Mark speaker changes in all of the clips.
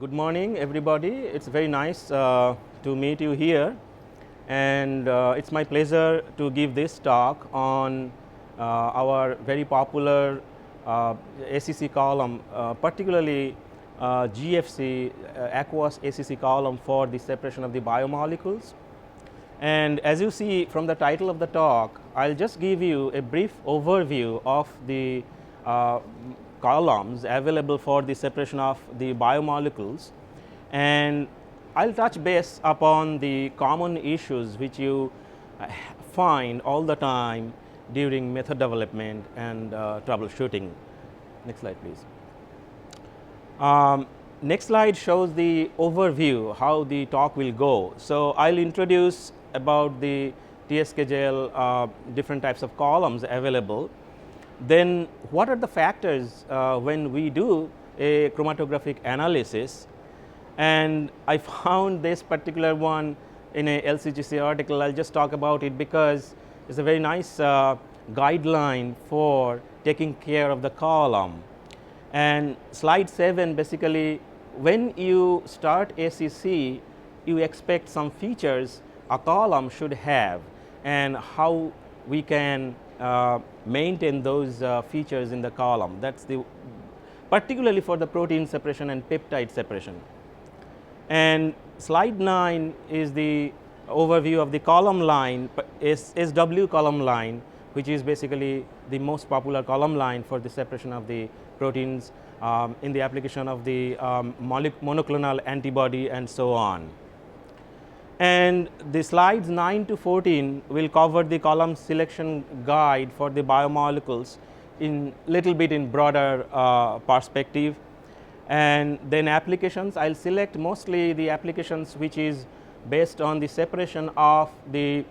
Speaker 1: Good morning, everybody. It's very nice to meet you here, and it's my pleasure to give this talk on our very popular ACC column, particularly GFC, aqueous ACC column for the separation of the biomolecules. And as you see from the title of the talk, I'll just give you a brief overview of the columns available for the separation of the biomolecules, and I'll touch base upon the common issues which you find all the time during method development and troubleshooting. Next slide, please. Next slide shows the overview how the talk will go. So I'll introduce about the TSKGL different types of columns available. Then what are the factors when we do a chromatographic analysis, and I found this particular one in a LCGC article. I'll just talk about it because it's a very nice guideline for taking care of the column. And slide 7, basically when you start ACC, you expect some features a column should have and how we can maintain those features in the column. That's the particularly for the protein separation and peptide separation. And slide 9 is the overview of the column line, SW column line, which is basically the most popular column line for the separation of the proteins in the application of the monoclonal antibody and so on. And the slides 9 to 14 will cover the column selection guide for the biomolecules in little bit in broader perspective. And then applications, I'll select mostly the applications which is based on the separation of the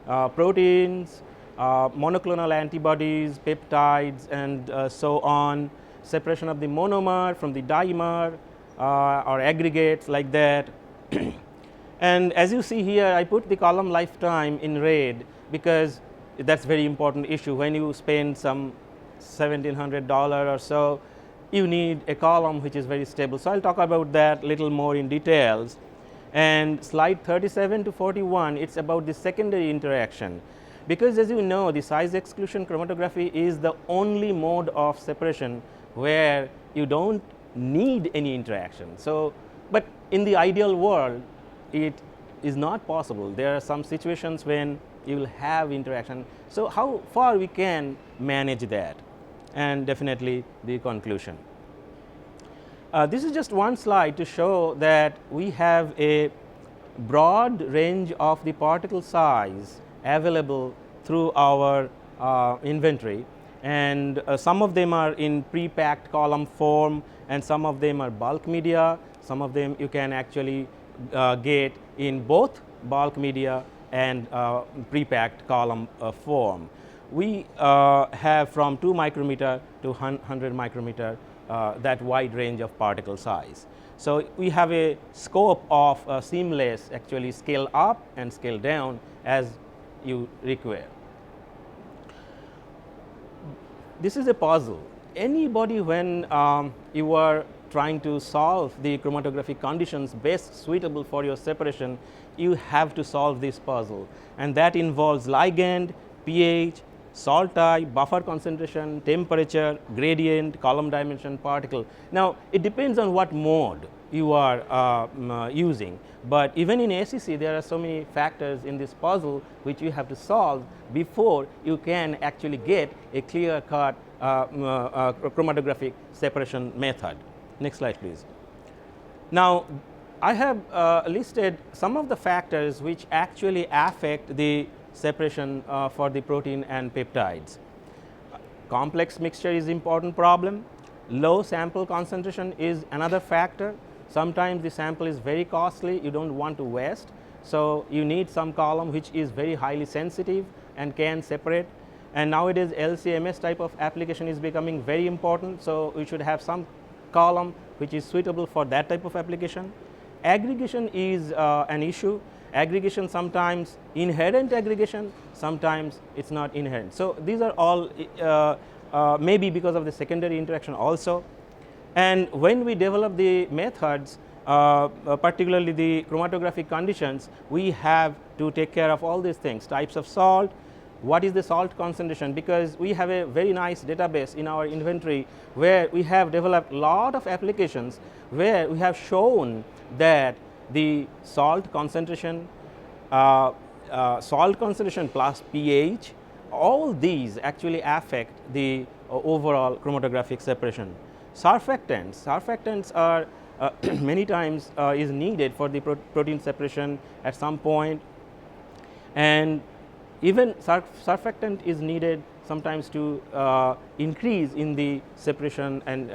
Speaker 1: proteins, monoclonal antibodies, peptides, and so on, separation of the monomer from the dimer or aggregates like that. And as you see here, I put the column lifetime in red because that's very important issue. When you spend some $1,700 or so, you need a column which is very stable. So I'll talk about that little more in details. And slide 37 to 41, it's about the secondary interaction, because as you know, the size exclusion chromatography is the only mode of separation where you don't need any interaction. So, but in the ideal world, it is not possible. There are some situations when you will have interaction. So how far we can manage that, and definitely the conclusion. This is just one slide to show that we have a broad range of the particle size available through our inventory, and some of them are in pre-packed column form, and some of them are bulk media. Some of them you can actually get in both bulk media and pre-packed column form. We have from 2 micrometer to 100 micrometer that wide range of particle size. So we have a scope of seamless actually scale up and scale down as you require. This is a puzzle. Anybody, when you are trying to solve the chromatographic conditions best suitable for your separation, you have to solve this puzzle, and that involves ligand, pH, salt type, buffer concentration, temperature, gradient, column dimension, particle. Now it depends on what mode you are using, but even in ACC there are so many factors in this puzzle which you have to solve before you can actually get a clear cut chromatographic separation method. Next slide, please. Now I have listed some of the factors which actually affect the separation for the protein and peptides. Complex mixture is important problem. Low sample concentration is another factor. Sometimes the sample is very costly, you don't want to waste, so you need some column which is very highly sensitive and can separate. And nowadays LC-MS type of application is becoming very important, so we should have some column which is suitable for that type of application. Aggregation is an issue. Aggregation sometimes inherent aggregation, sometimes it's not inherent. So these are all maybe because of the secondary interaction also. And when we develop the methods, particularly the chromatographic conditions, we have to take care of all these things, types of salt, what is the salt concentration, because we have a very nice database in our inventory where we have developed a lot of applications where we have shown that the salt concentration plus pH, all these actually affect the overall chromatographic separation. Surfactants are many times is needed for the protein separation at some point, and even surfactant is needed sometimes to increase in the separation and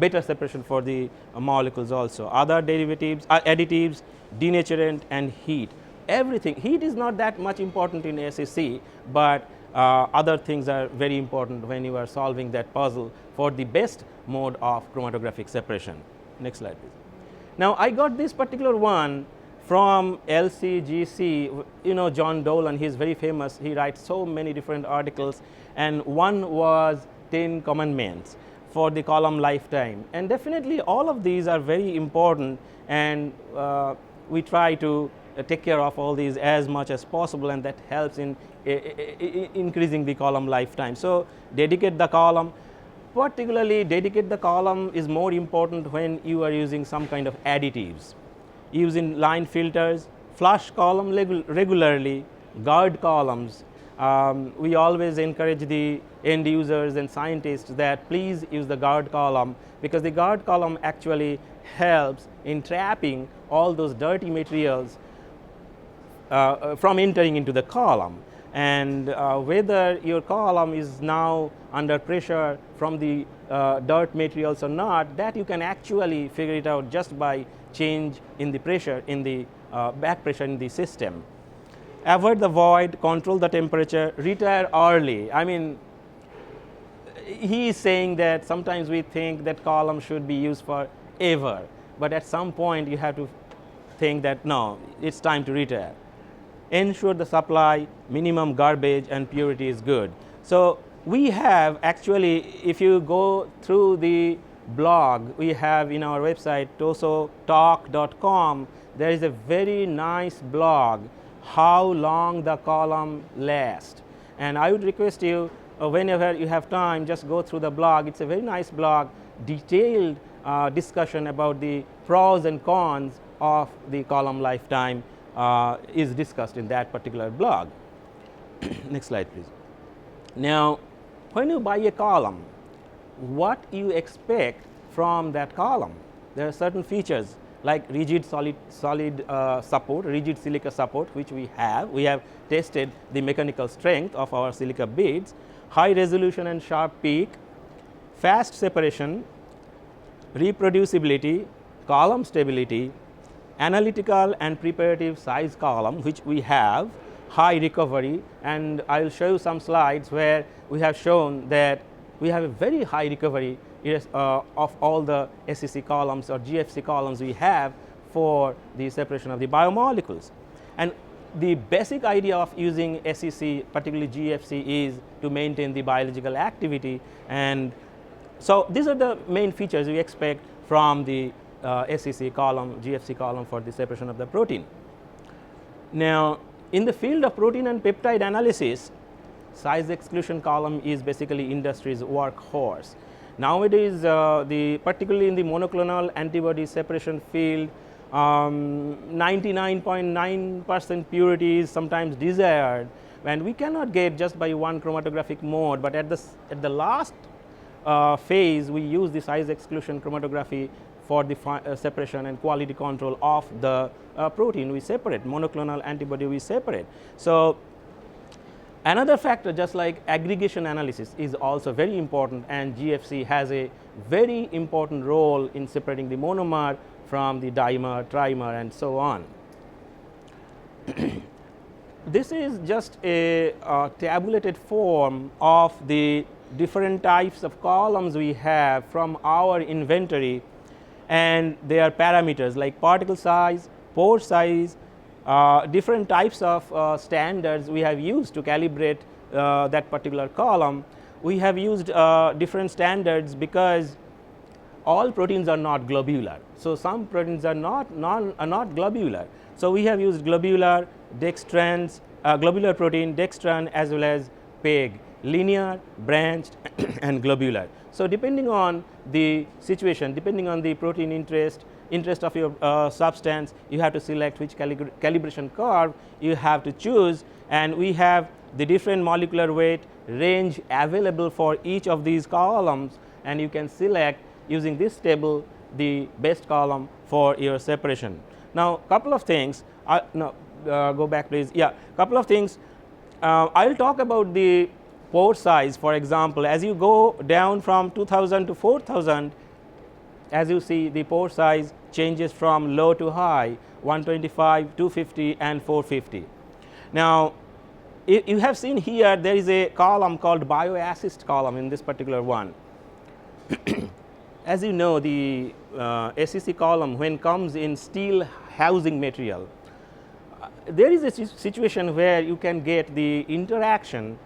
Speaker 1: better separation for the molecules also. Other derivatives, additives, denaturant and heat. Everything, heat is not that much important in SEC, but other things are very important when you are solving that puzzle for the best mode of chromatographic separation. Next slide please. Now I got this particular one from LCGC, you know John Dolan, he is very famous, he writes so many different articles, and one was 10 commandments for the column lifetime, and definitely all of these are very important, and we try to take care of all these as much as possible, and that helps in increasing the column lifetime. So dedicate the column, particularly dedicate the column is more important when you are using some kind of additives. Using line filters, flush column regularly, guard columns. We always encourage the end users and scientists that please use the guard column, because the guard column actually helps in trapping all those dirty materials from entering into the column. And whether your column is now under pressure from the dirt materials or not, that you can actually figure it out just by change in the pressure in the back pressure in the system. Avoid the void, control the temperature, retire early. I mean, he is saying that sometimes we think that column should be used forever, but at some point you have to think that no, it's time to retire. Ensure the supply, minimum garbage and purity is good. So we have actually, if you go through the blog we have in our website tosotalk.com, there is a very nice blog how long the column lasts, and I would request you whenever you have time, just go through the blog. It's a very nice blog, detailed discussion about the pros and cons of the column lifetime is discussed in that particular blog. Next slide please. Now when you buy a column, what you expect from that column? There are certain features like rigid solid support, rigid silica support, which we have. We have tested the mechanical strength of our silica beads, high resolution and sharp peak, fast separation, reproducibility, column stability, analytical and preparative size column, which we have, high recovery, and I will show you some slides where we have shown that we have a very high recovery of all the SEC columns or GFC columns we have for the separation of the biomolecules. And the basic idea of using SEC, particularly GFC, is to maintain the biological activity, and so these are the main features we expect from the SEC column, GFC column for the separation of the protein. Now in the field of protein and peptide analysis, size exclusion column is basically industry's workhorse. Nowadays, particularly in the monoclonal antibody separation field, 99.9% purity is sometimes desired, and we cannot get just by one chromatographic mode, but at the last phase we use the size exclusion chromatography for the separation and quality control of the protein we separate, monoclonal antibody we separate. So another factor, just like aggregation analysis, is also very important, and GFC has a very important role in separating the monomer from the dimer, trimer and so on. This is just a tabulated form of the different types of columns we have from our inventory, and their parameters like particle size, pore size, different types of standards we have used to calibrate that particular column. We have used different standards because all proteins are not globular. So, some proteins are not globular. So, we have used globular, dextrans, globular protein, dextran as well as PEG, linear, branched and globular. So, depending on the situation, depending on the protein interest of your substance, you have to select which calibration curve you have to choose, and we have the different molecular weight range available for each of these columns, and you can select using this table the best column for your separation. Now, couple of things, go back please. Yeah, couple of things. I will talk about the pore size. For example, as you go down from 2000 to 4000, as you see the pore size changes from low to high, 125, 250 and 450. Now, you have seen here there is a column called bioassist column in this particular one. As you know, the SEC column when comes in steel housing material, there is a situation where you can get the interaction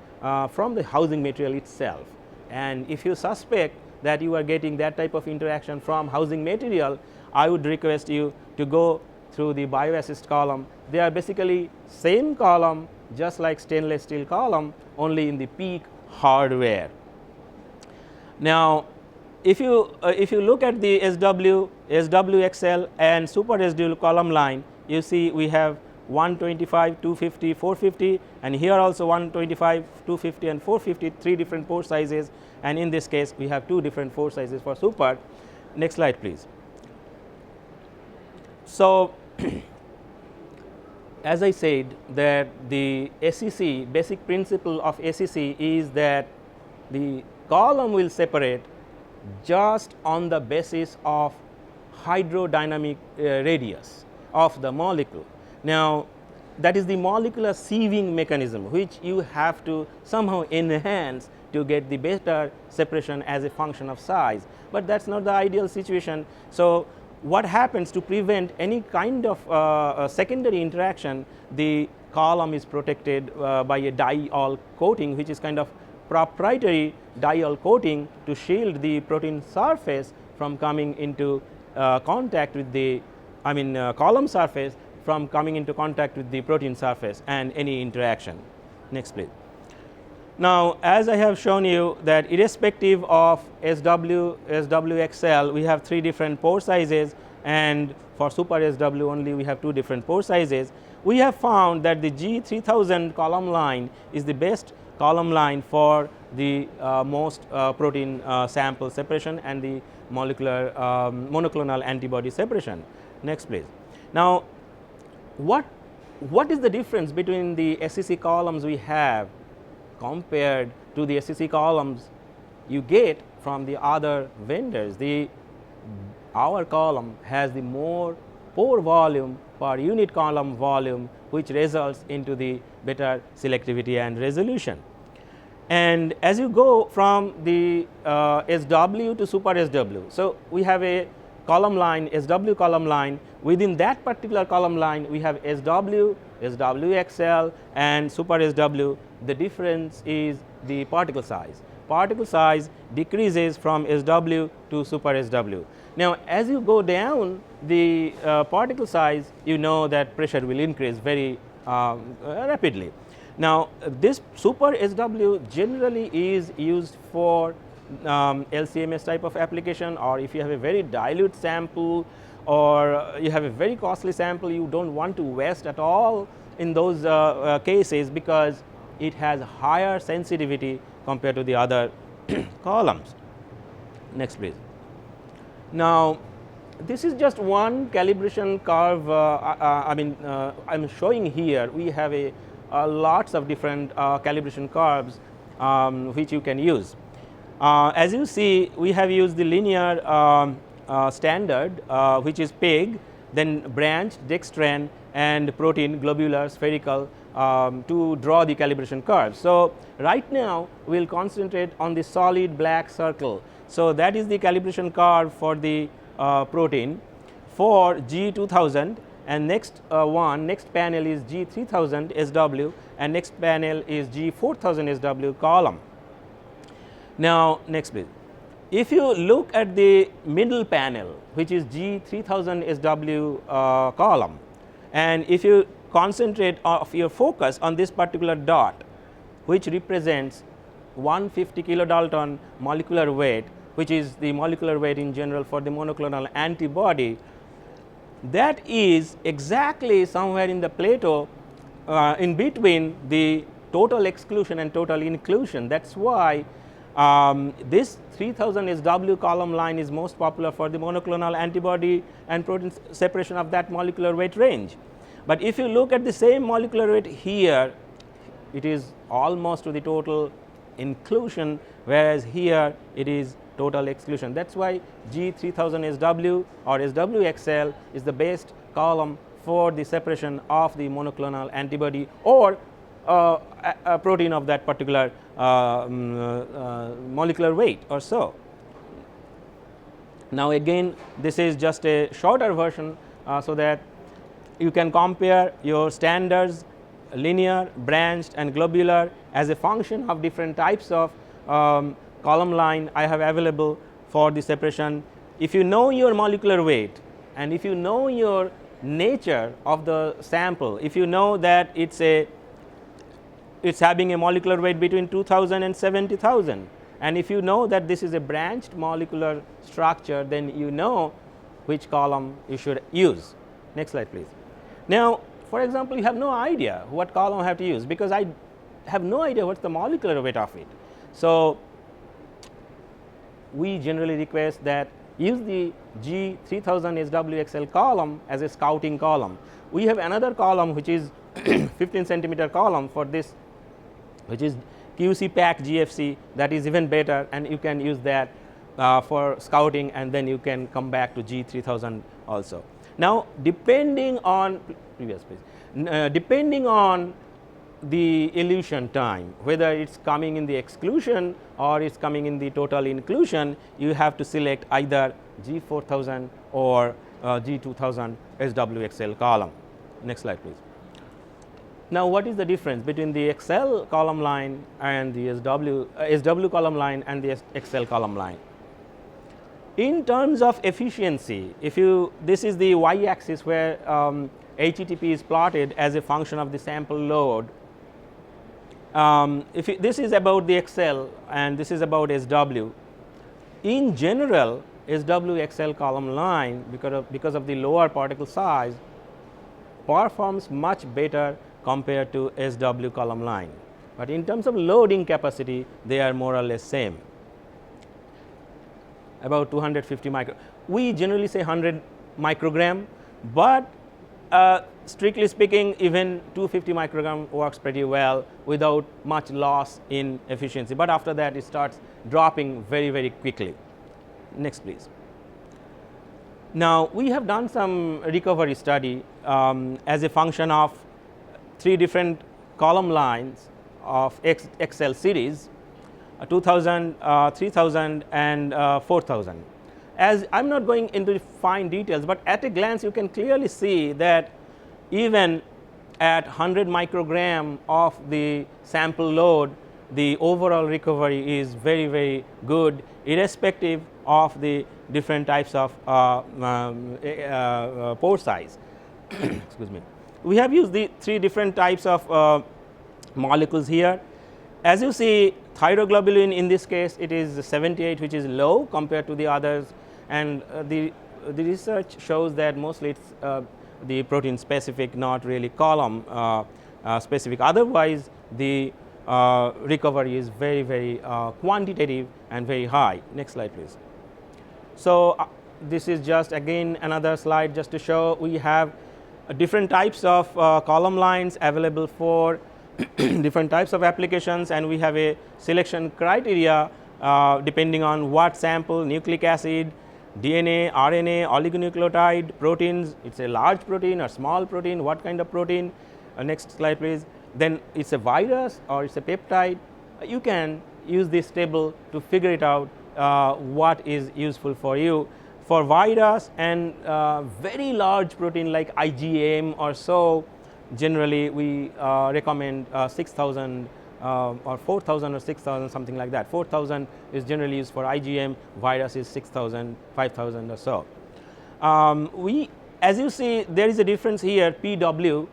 Speaker 1: from the housing material itself, and if you suspect that you are getting that type of interaction from housing material, I would request you to go through the bioassist column. They are basically same column just like stainless steel column, only in the peak hardware. Now, if you look at the SW, SWXL and super SW column line, you see we have 125, 250, 450, and here also 125, 250 and 450, 3 different pore sizes, and in this case we have 2 different pore sizes for super. Next slide please. So, as I said that the SEC, basic principle of SEC is that the column will separate just on the basis of hydrodynamic radius of the molecule. Now, that is the molecular sieving mechanism which you have to somehow enhance to get the better separation as a function of size, but that is not the ideal situation. So, what happens to prevent any kind of secondary interaction, the column is protected by a diol coating, which is kind of proprietary diol coating to shield the protein surface from coming into contact with the column surface from coming into contact with the protein surface and any interaction. Next please. Now, as I have shown you that irrespective of SW, SWXL, we have 3 different pore sizes, and for super SW only we have 2 different pore sizes. We have found that the G3000 column line is the best column line for the most protein sample separation and the molecular monoclonal antibody separation. Next please. Now, what is the difference between the SEC columns we have compared to the SEC columns you get from the other vendors? Our column has the more pore volume per unit column volume, which results into the better selectivity and resolution. And as you go from the SW to super SW, so we have a column line, SW column line. Within that particular column line, we have SW, SWXL and super SW. The difference is the particle size. Particle size decreases from SW to super SW. Now, as you go down the particle size, you know that pressure will increase very rapidly. Now, this super SW generally is used for LCMS type of application, or if you have a very dilute sample or you have a very costly sample, you do not want to waste at all in those cases, because it has higher sensitivity compared to the other columns. Next please. Now, this is just one calibration curve. I am showing here we have lots of different calibration curves which you can use. As you see, we have used the linear standard, which is PEG, then branched, dextran and protein, globular, spherical, to draw the calibration curve. So, right now we will concentrate on the solid black circle. So, that is the calibration curve for the protein for G2000, and next panel is G3000 SW, and next panel is G4000 SW column. Now, next please. If you look at the middle panel, which is G3000SW column, and if you concentrate of your focus on this particular dot, which represents 150 kilodalton molecular weight, which is the molecular weight in general for the monoclonal antibody, that is exactly somewhere in the plateau in between the total exclusion and total inclusion. That is why this 3000 SW column line is most popular for the monoclonal antibody and protein separation of that molecular weight range. But if you look at the same molecular weight here, it is almost to the total inclusion, whereas here it is total exclusion. That is why G3000SW or SWXL is the best column for the separation of the monoclonal antibody or a protein of that particular molecular weight or so. Now again, this is just a shorter version so that you can compare your standards, linear, branched and globular as a function of different types of column line I have available for the separation. If you know your molecular weight and if you know your nature of the sample, if you know that it's having a molecular weight between 2000 and 70,000, and if you know that this is a branched molecular structure, then you know which column you should use. Next slide please. Now for example, you have no idea what column I have to use because I have no idea what's the molecular weight of it. So we generally request that use the G3000 SWXL column as a scouting column. We have another column which is 15 centimeter column for this, which is QC pack GFC, that is even better, and you can use that for scouting, and then you can come back to G3000 also. Now depending on depending on the elution time, whether it's coming in the exclusion or it's coming in the total inclusion, you have to select either G4000 or G2000 SWXL column. Next slide please. Now what is the difference between the XL column line and the SW column line and the XL column line? In terms of efficiency, if you, this is the y axis where HETP is plotted as a function of the sample load. This is about the XL and this is about SW. In general, SW-XL column line, because of the lower particle size, performs much better compared to SW column line. But in terms of loading capacity, they are more or less same, about 250 micro. We generally say 100 microgram, but strictly speaking, even 250 microgram works pretty well without much loss in efficiency. But after that, it starts dropping very, very quickly. Next, please. Now, we have done some recovery study as a function of 3 different column lines of XL series, 2000, 3000 and 4000. As I am not going into fine details, but at a glance you can clearly see that even at 100 microgram of the sample load, the overall recovery is very, very good, irrespective of the different types of pore size. Excuse me. We have used the 3 different types of molecules here. As you see, thyroglobulin in this case, it is 78, which is low compared to the others, and the research shows that mostly it's the protein specific, not really column specific. Otherwise, the recovery is very, very quantitative and very high. Next slide please. So this is just again another slide just to show we have different types of column lines available for different types of applications, and we have a selection criteria depending on what sample, nucleic acid, DNA, RNA, oligonucleotide, proteins, it's a large protein or small protein, what kind of protein. Next slide please. Then it's a virus or it's a peptide. You can use this table to figure it out what is useful for you. For virus and very large protein like IgM or so, generally we recommend 6000 or 4,000 or 6,000, something like that. 4,000 is generally used for IgM, virus is 6,000, 5,000 or so. As you see, there is a difference here, PW.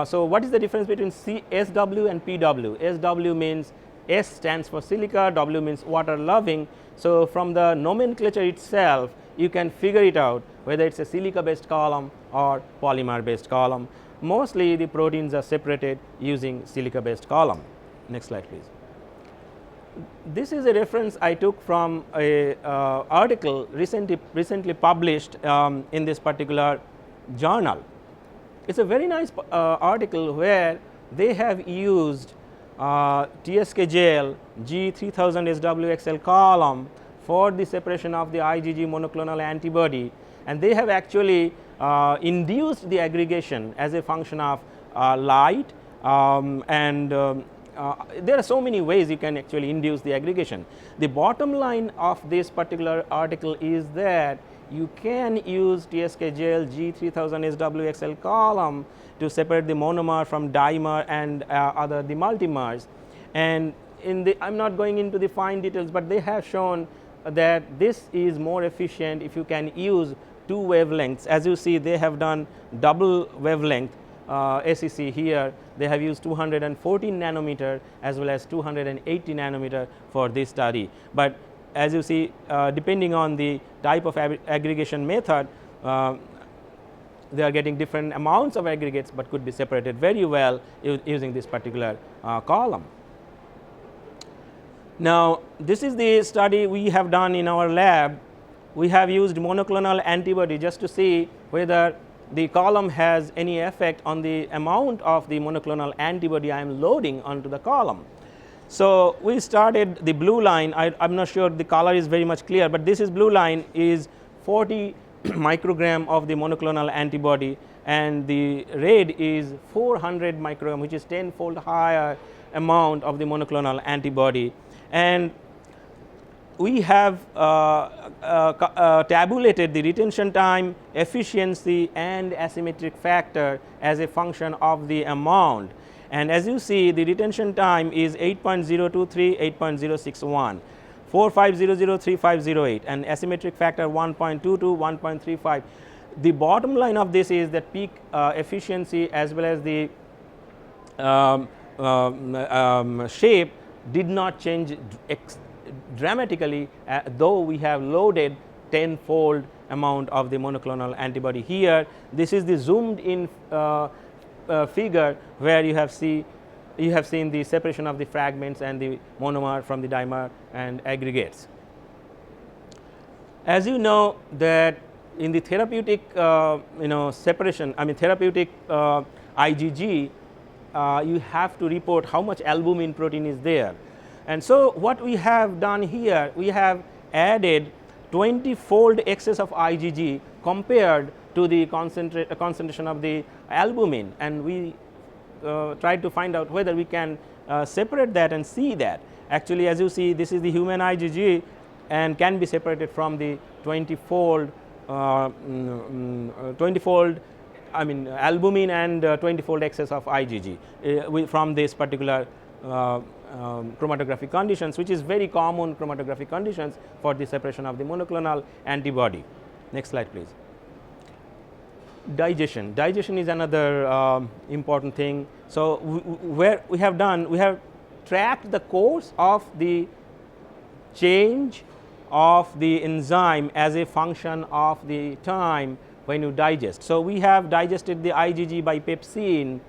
Speaker 1: So what is the difference between SW and PW? SW means S stands for silica, W means water loving. So from the nomenclature itself, you can figure it out whether it's a silica based column or polymer based column. Mostly the proteins are separated using silica based column. Next slide please. This is a reference I took from a article recently published in this particular journal. It's a very nice article where they have used TSK gel G3000 SWXL column for the separation of the IgG monoclonal antibody, and they have actually induced the aggregation as a function of light, and there are so many ways you can actually induce the aggregation. The bottom line of this particular article is that you can use TSK gel G3000 SWXL column to separate the monomer from dimer and other the multimers. And I'm not going into the fine details, but they have shown that this is more efficient if you can use two wavelengths. As you see, they have done double wavelength SEC here. They have used 214 nanometer as well as 280 nanometer for this study. But as you see, depending on the type of aggregation method, they are getting different amounts of aggregates, but could be separated very well using this particular column. Now, this is the study we have done in our lab. We have used monoclonal antibody just to see whether the column has any effect on the amount of the monoclonal antibody I am loading onto the column. So we started the blue line. I'm not sure the color is very much clear, but this is blue line is 40 microgram of the monoclonal antibody, and the red is 400 microgram, which is 10-fold higher amount of the monoclonal antibody. And we have tabulated the retention time, efficiency, and asymmetric factor as a function of the amount. And as you see, the retention time is 8.023, 8.061, 4500, 3508, and asymmetric factor 1.22, 1.35. The bottom line of this is that peak efficiency as well as the shape did not change dramatically, though we have loaded 10-fold amount of the monoclonal antibody here. This is the zoomed in figure where you have seen the separation of the fragments and the monomer from the dimer and aggregates. As you know that in the therapeutic separation, therapeutic IgG, you have to report how much albumin protein is there. And so what we have done here, we have added 20-fold excess of IgG compared to the concentration of the albumin, and we tried to find out whether we can separate that and see that. Actually, as you see, this is the human IgG and can be separated from the 20-fold albumin and 20-fold excess of IgG from this particular chromatography conditions, which is very common chromatography conditions for the separation of the monoclonal antibody. Next slide please. Digestion is another important thing. So we have tracked the course of the change of the enzyme as a function of the time when you digest. So we have digested the IgG by pepsin,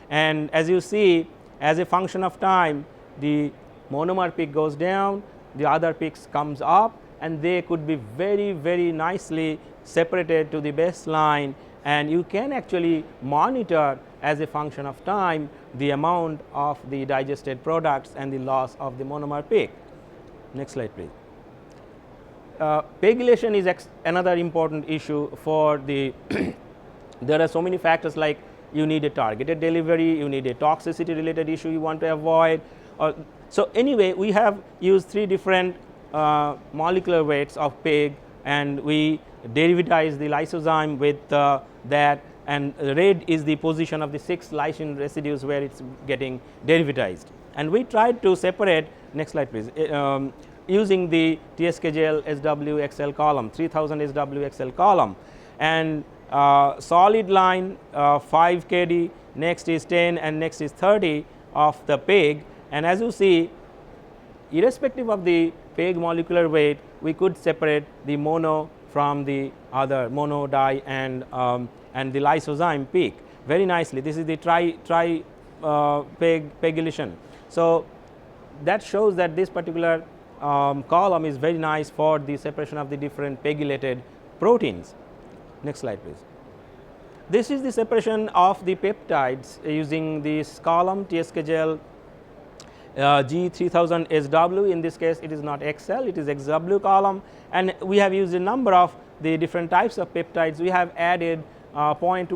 Speaker 1: and as you see, as a function of time, the monomer peak goes down, the other peaks comes up, and they could be very, very nicely separated to the baseline, and you can actually monitor as a function of time the amount of the digested products and the loss of the monomer peak. Next slide please. Pegylation is another important issue for the there are so many factors, like you need a targeted delivery, you need a toxicity related issue you want to avoid. So anyway, we have used 3 different molecular weights of PEG, and we derivatized the lysozyme with that, and red is the position of the 6 lysine residues where it's getting derivatized. and we tried to separate, next slide please, using the TSKJL SWXL column, 3000 SWXL column, and solid line 5 kd, next is 10 and next is 30 of the PEG, and as you see, irrespective of the PEG molecular weight, we could separate the mono from the other mono, di, and the lysozyme peak very nicely. This is the tri PEGylation. So that shows that this particular column is very nice for the separation of the different PEGylated proteins. Next slide please. This is the separation of the peptides using this column TSKJL G3000SW. In this case, it is not XL, it is XW column, and we have used a number of the different types of peptides. We have added 0.2%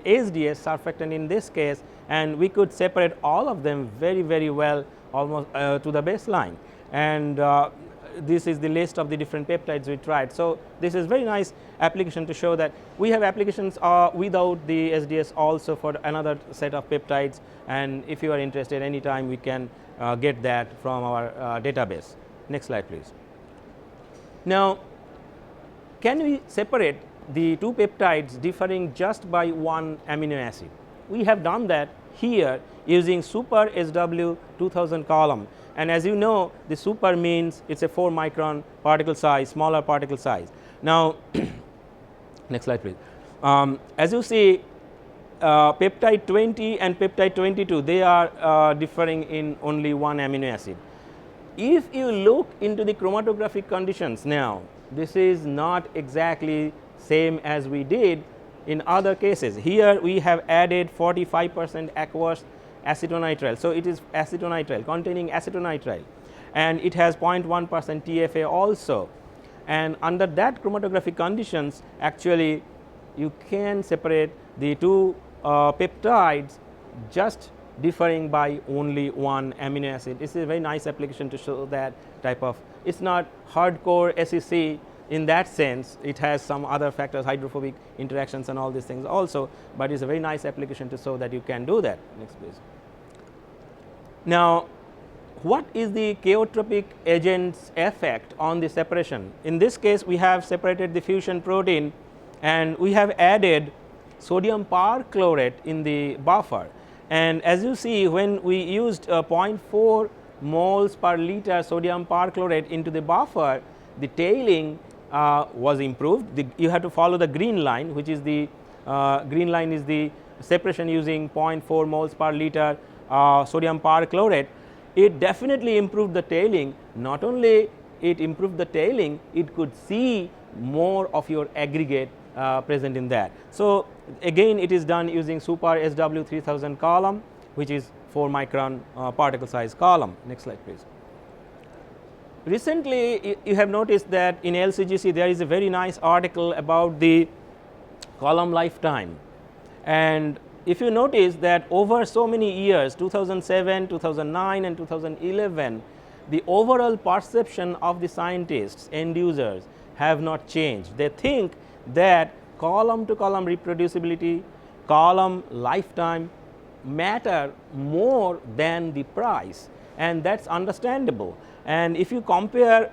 Speaker 1: SDS surfactant in this case, and we could separate all of them very well, almost to the baseline, and this is the list of the different peptides we tried. So this is very nice application to show that we have applications without the SDS also for another set of peptides, and if you are interested anytime we can get that from our database. Next slide please. Now, can we separate the two peptides differing just by one amino acid? We have done that here using super SW 2000 column, and as you know, the super means it's a 4 micron particle size, smaller particle size. Now next slide please. As you see, peptide 20 and peptide 22, they are differing in only one amino acid. If you look into the chromatographic conditions now, this is not exactly same as we did in other cases. Here we have added 45% aqueous acetonitrile. So it is acetonitrile, containing acetonitrile, and it has 0.1% TFA also, and under that chromatographic conditions, actually you can separate the two peptides just differing by only one amino acid. This is a very nice application to show that type of, it's not hardcore SEC in that sense, it has some other factors, hydrophobic interactions and all these things also, but it's a very nice application to show that you can do that. Next please. Now, what is the chaotropic agent's effect on the separation? In this case, we have separated the fusion protein, and we have added sodium perchlorate in the buffer, and as you see, when we used 0.4 moles per liter sodium perchlorate into the buffer, the tailing was improved. You have to follow the green line, which is the green line is the separation using 0.4 moles per liter sodium perchlorate. It definitely improved the tailing. Not only it improved the tailing, it could see more of your aggregate present in that. So again, it is done using super SW 3000 column, which is 4 micron particle size column. Next slide please. Recently, you have noticed that in LCGC there is a very nice article about the column lifetime, and if you notice that over so many years, 2007, 2009 and 2011, the overall perception of the scientists, end users, have not changed. They think that column to column reproducibility, column lifetime matter more than the price, and that's understandable. And if you compare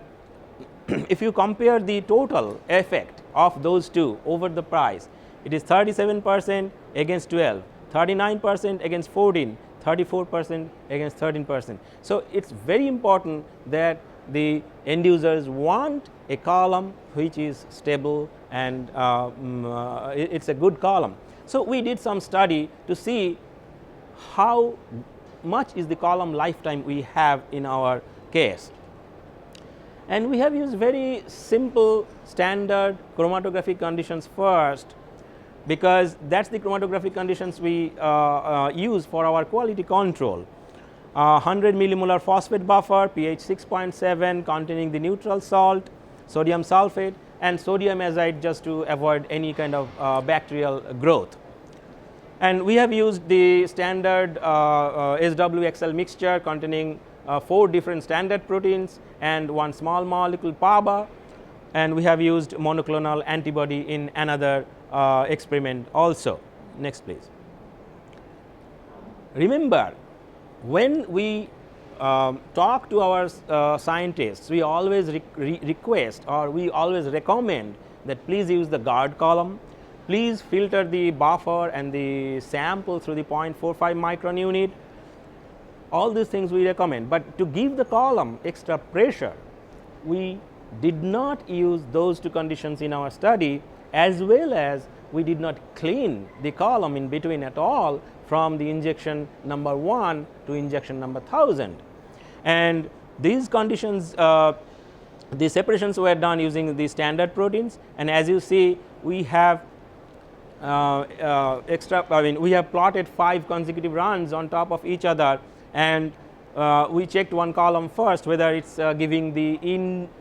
Speaker 1: the total effect of those two over the price, it is 37% against 12, 39% against 14, 34% against 13%. So it's very important that the end users want a column which is stable and it's a good column. So we did some study to see how much is the column lifetime we have in our case, and we have used very simple standard chromatographic conditions first, because that's the chromatographic conditions we use for our quality control. 100 millimolar phosphate buffer, pH 6.7, containing the neutral salt, sodium sulfate and sodium azide, just to avoid any kind of bacterial growth. And we have used the standard SWXL mixture containing 4 different standard proteins and 1 small molecule PABA, and we have used monoclonal antibody in another experiment also. Next please. Remember, when we talk to our scientists, we always request or we always recommend that please use the guard column, please filter the buffer and the sample through the 0.45 micron unit. All these things we recommend, but to give the column extra pressure, we did not use those two conditions in our study, as well as we did not clean the column in between at all from the injection number 1 to injection number 1000. And these conditions, the separations were done using the standard proteins, and as you see, we have we have plotted 5 consecutive runs on top of each other, and we checked one column first whether it's giving the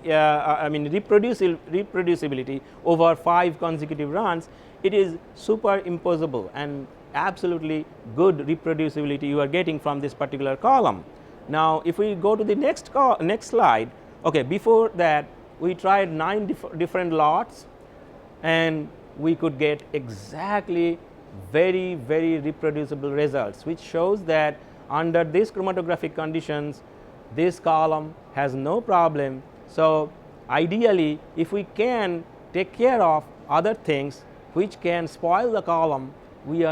Speaker 1: reproducibility over 5 consecutive runs. It is superimposable and absolutely good reproducibility you are getting from this particular column. Now, if we go to the next slide, okay, before that we tried 9 different lots, and we could get exactly very reproducible results, which shows that under these chromatographic conditions this column has no problem. So ideally, if we can take care of other things which can spoil the column, we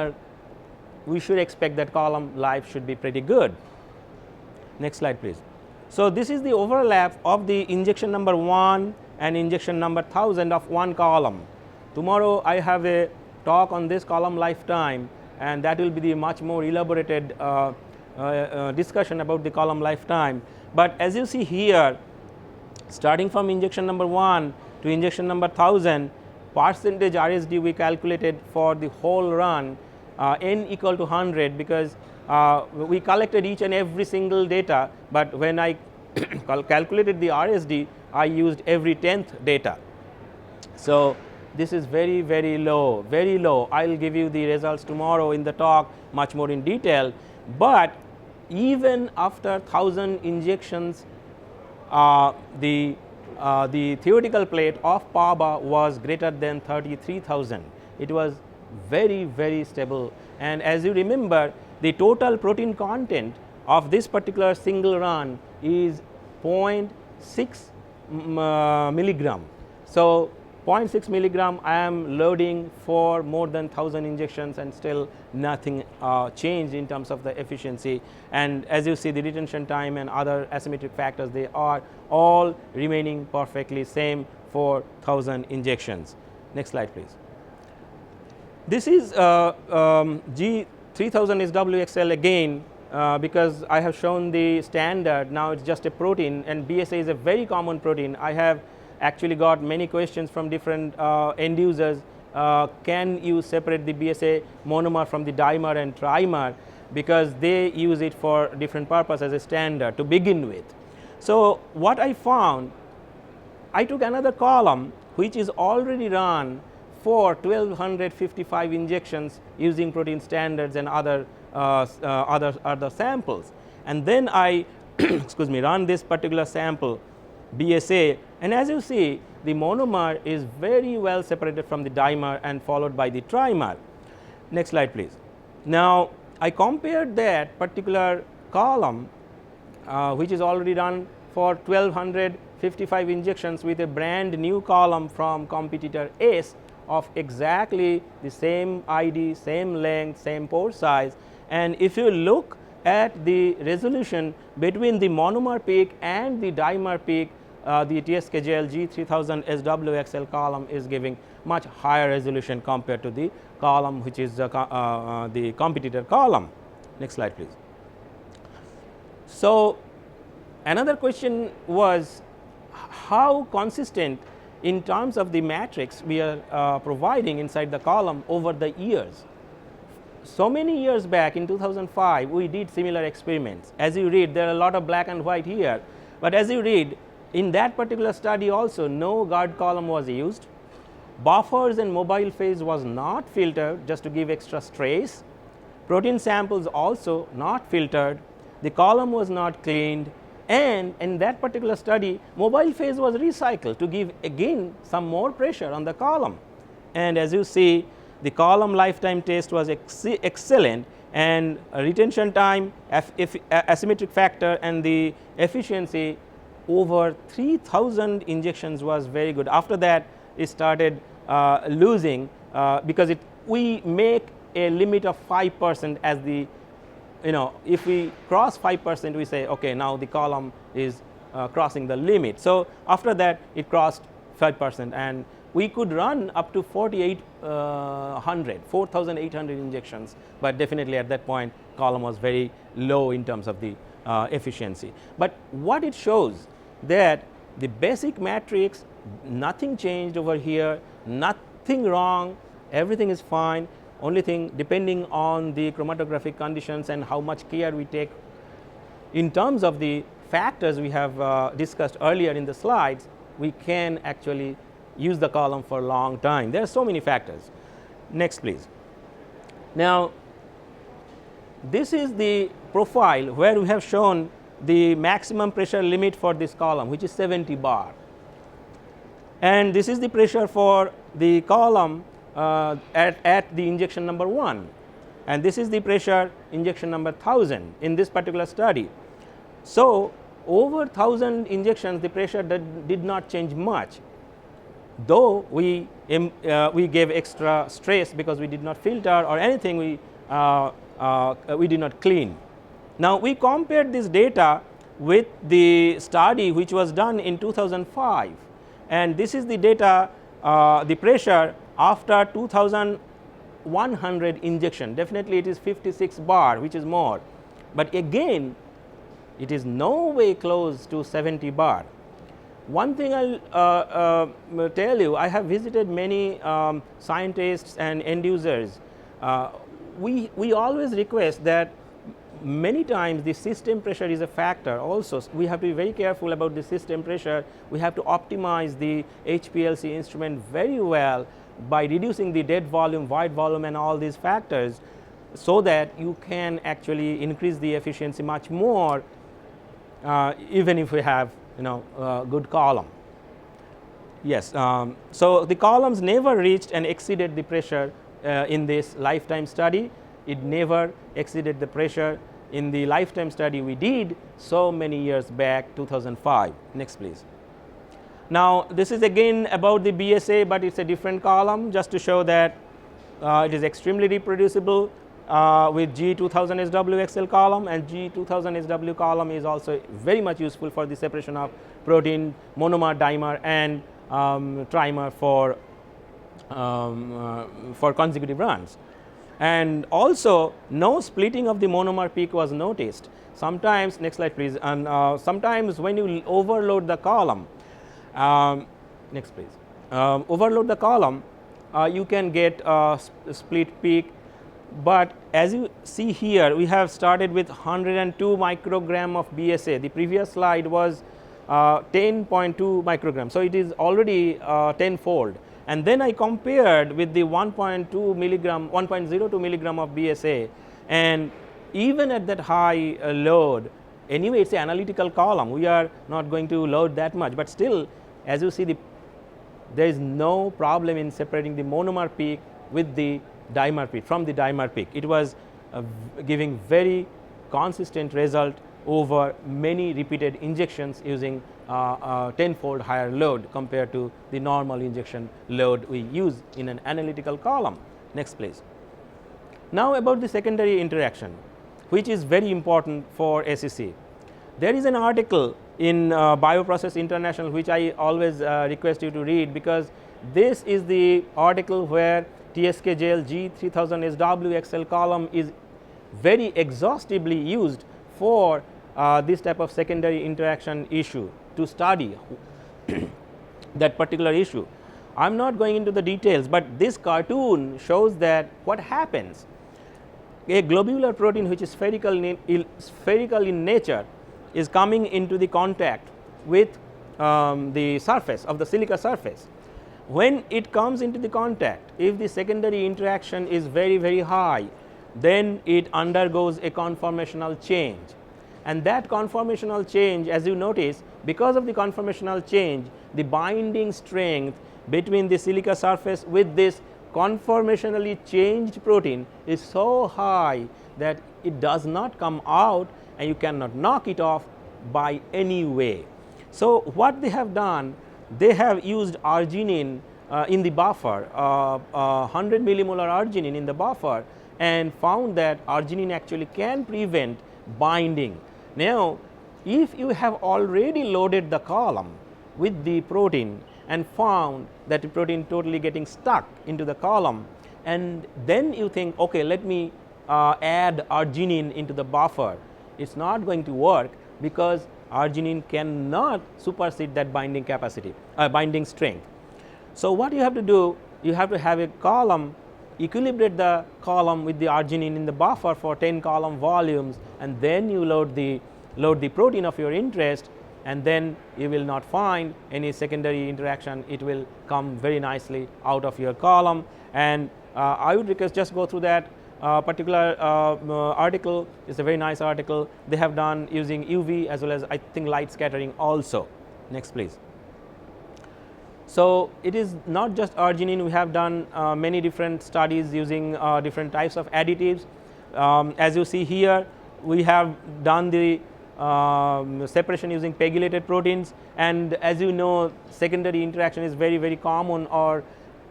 Speaker 1: should expect that column life should be pretty good. Next slide please. So this is the overlap of the injection number 1 and injection number 1000 of one column. Tomorrow I have a talk on this column lifetime, and that will be the much more elaborated discussion about the column lifetime. But as you see here, starting from injection number 1 to injection number 1000, percentage RSD we calculated for the whole run, n equal to 100, because we collected each and every single data, but when I calculated the RSD, I used every 10th data. So this is very low, very low. I will give you the results tomorrow in the talk much more in detail. But even after 1000 injections, the theoretical plate of PABA was greater than 33,000. It was very stable, and as you remember, the total protein content of this particular single run is 0.6 milligram. So 0.6 milligram I am loading for more than 1000 injections, and still nothing changed in terms of the efficiency. And as you see, the retention time and other asymmetric factors, they are all remaining perfectly same for 1000 injections. Next slide please. This is G3000SWXL again, because I have shown the standard. Now it's just a protein, and BSA is a very common protein. I have actually got many questions from different end users. Can you separate the BSA monomer from the dimer and trimer, because they use it for different purpose as a standard to begin with. So what I found, I took another column which is already run for 1255 injections using protein standards and other samples, and then I excuse me, run this particular sample BSA, and as you see, the monomer is very well separated from the dimer and followed by the trimer. Next slide please. Now I compared that particular column which is already run for 1255 injections with a brand new column from competitor S of exactly the same ID, same length, same pore size, and if you look at the resolution between the monomer peak and the dimer peak, the TSKJL G3000 SWXL column is giving much higher resolution compared to the column which is the competitor column. Next slide please. So another question was how consistent in terms of the matrix we are providing inside the column over the years. So many years back in 2005 we did similar experiments. As you read, there are a lot of black and white here, but as you read, in that particular study also no guard column was used. Buffers and mobile phase was not filtered just to give extra stress. Protein samples also not filtered. The column was not cleaned, and in that particular study mobile phase was recycled to give again some more pressure on the column. And as you see, the column lifetime test was excellent, and retention time, asymmetric factor, and the efficiency over 3,000 injections was very good. After that, it started losing because we make a limit of 5% as the, if we cross 5%, we say, okay, now the column is crossing the limit. So after that, it crossed 5%, and we could run up to 4,800 injections, but definitely at that point, column was very low in terms of the efficiency. But what it shows, that the basic matrix, nothing changed over here, nothing wrong, everything is fine. Only thing, depending on the chromatographic conditions and how much care we take in terms of the factors we have discussed earlier in the slides, we can actually use the column for a long time. There are so many factors. Next, please. Now, this is the profile where we have shown the maximum pressure limit for this column, which is 70 bar. And this is the pressure for the column at the injection number 1. And this is the pressure injection number 1000 in this particular study. So over 1000 injections, the pressure did not change much, though we gave extra stress because we did not filter or anything, we did not clean. Now, we compared this data with the study which was done in 2005, and this is the data, the pressure after 2100 injection. Definitely it is 56 bar, which is more, but again it is no way close to 70 bar. One thing I'll tell you, I have visited many scientists and end users. We always request that many times the system pressure is a factor also. We have to be very careful about the system pressure. We have to optimize the HPLC instrument very well by reducing the dead volume, void volume, and all these factors, so that you can actually increase the efficiency much more, even if we have good column. Yes, so the columns never reached and exceeded the pressure in this lifetime study. It never exceeded the pressure in the lifetime study we did so many years back, 2005. Next, please. Now, this is again about the BSA, but it's a different column, just to show that it is extremely reproducible with G2000 SW column, and G2000 SW column is also very much useful for the separation of protein, monomer, dimer, and trimer for consecutive runs. And also, no splitting of the monomer peak was noticed. Sometimes, next slide please, and sometimes when you overload the column, next please, overload the column, you can get a split peak. But as you see here, we have started with 102 microgram of BSA. The previous slide was 10.2 microgram. So it is already tenfold. And then I compared with the 1.2 milligram, 1.02 milligram of BSA, and even at that high load, anyway, it's an analytical column. We are not going to load that much, but still, as you see, there is no problem in separating the monomer peak with the dimer peak, from the dimer peak. It was giving very consistent result over many repeated injections using tenfold higher load compared to the normal injection load we use in an analytical column. Next, please. Now about the secondary interaction, which is very important for SEC. There is an article in Bioprocess International which I always request you to read, because this is the article where TSK gel G3000 SW column is very exhaustively used for this type of secondary interaction issue, to study that particular issue. I am not going into the details, but this cartoon shows that what happens. A globular protein which is spherical in nature is coming into the contact with the surface of the silica surface. When it comes into the contact, if the secondary interaction is very, very high, then it undergoes a conformational change. And that conformational change, as you notice, because of the conformational change, the binding strength between the silica surface with this conformationally changed protein is so high that it does not come out and you cannot knock it off by any way. So, what they have done, they have used arginine in the buffer, 100 millimolar arginine in the buffer, and found that arginine actually can prevent binding. Now, if you have already loaded the column with the protein and found that the protein totally getting stuck into the column, and then you think, okay, let me add arginine into the buffer, it's not going to work because arginine cannot supersede that binding capacity, binding strength. So, what you have to do, you have to have a column, equilibrate the column with the arginine in the buffer for 10 column volumes, and then you load the protein of your interest, and then you will not find any secondary interaction. It will come very nicely out of your column, and I would request just go through that particular article. It's a very nice article. They have done using UV as well as I think light scattering also. Next please. So, it is not just arginine, we have done many different studies using different types of additives. As you see here, we have done the separation using pegylated proteins, and as you know, secondary interaction is very common or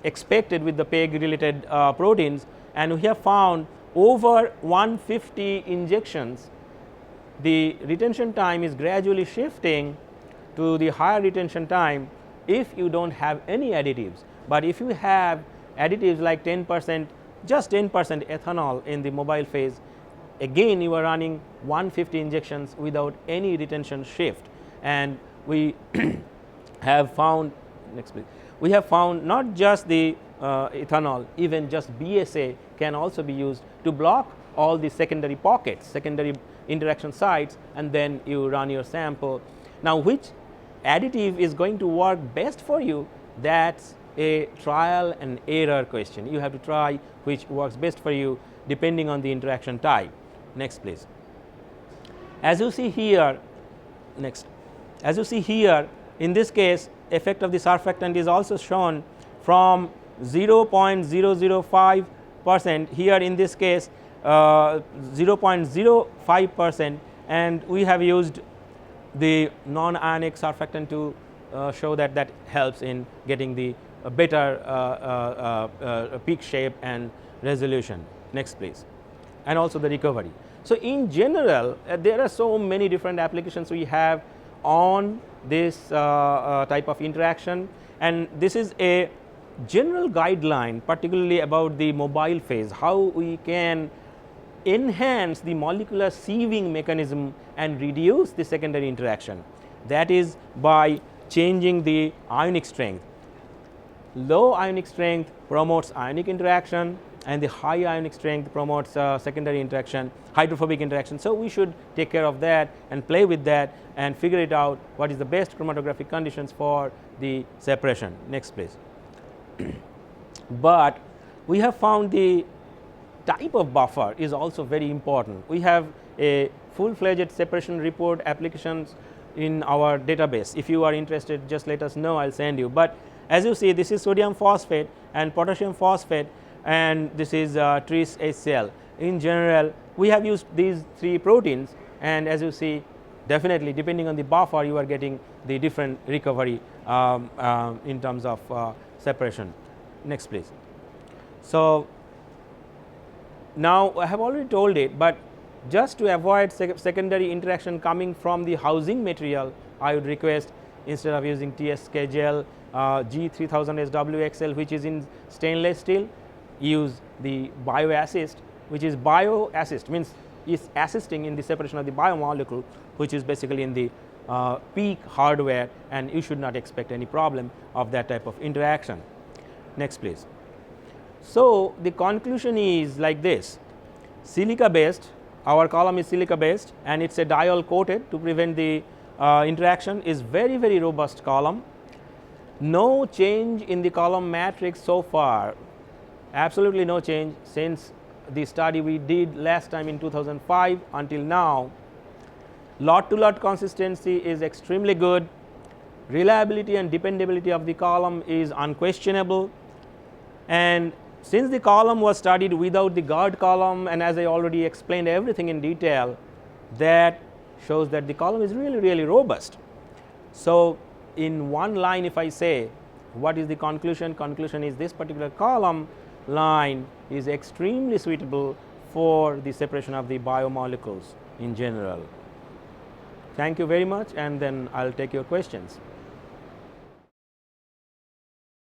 Speaker 1: expected with the PEG related proteins, and we have found over 150 injections the retention time is gradually shifting to the higher retention time if you do not have any additives. But if you have additives like 10%, just 10% ethanol in the mobile phase, again you are running 150 injections without any retention shift, and we have found, next please, we have found not just the ethanol, even just BSA can also be used to block all the secondary pockets, secondary interaction sites, and then you run your sample. Now, which additive is going to work best for you? That's a trial and error question. You have to try which works best for you depending on the interaction type. Next please. As you see here, next, as you see here, in this case effect of the surfactant is also shown from 0.005%, here in this case 0.05%, and we have used the non-ionic surfactant to show that that helps in getting the better peak shape and resolution. Next please. And also the recovery. So, in general there are so many different applications we have on this type of interaction, and this is a general guideline particularly about the mobile phase, how we can enhance the molecular sieving mechanism and reduce the secondary interaction. That is by changing the ionic strength. Low ionic strength promotes ionic interaction, and the high ionic strength promotes secondary interaction, hydrophobic interaction. So, we should take care of that and play with that and figure it out what is the best chromatographic conditions for the separation. Next please. But we have found the type of buffer is also very important. We have a full-fledged separation report applications in our database. If you are interested, just let us know, I will send you. But as you see, this is sodium phosphate and potassium phosphate, and this is tris HCl. In general, we have used these three proteins, and as you see, definitely depending on the buffer you are getting the different recovery in terms of separation. Next please. So, now I have already told it, but just to avoid secondary interaction coming from the housing material, I would request instead of using TSK gel G3000SWXL, which is in stainless steel, use the bioassist, which is bioassist means is assisting in the separation of the biomolecule, which is basically in the peak hardware, and you should not expect any problem of that type of interaction. Next please. So, the conclusion is like this: silica based, our column is silica based and it is a diol coated to prevent the interaction, is very robust column. No change in the column matrix so far, absolutely no change since the study we did last time in 2005 until now. Lot to lot consistency is extremely good, reliability and dependability of the column is unquestionable, and Since the column was studied without the guard column, and as I already explained everything in detail, that shows that the column is really robust. So, in one line if I say what is the conclusion? Conclusion is this particular column line is extremely suitable for the separation of the biomolecules in general. Thank you very much, and then I will take your questions.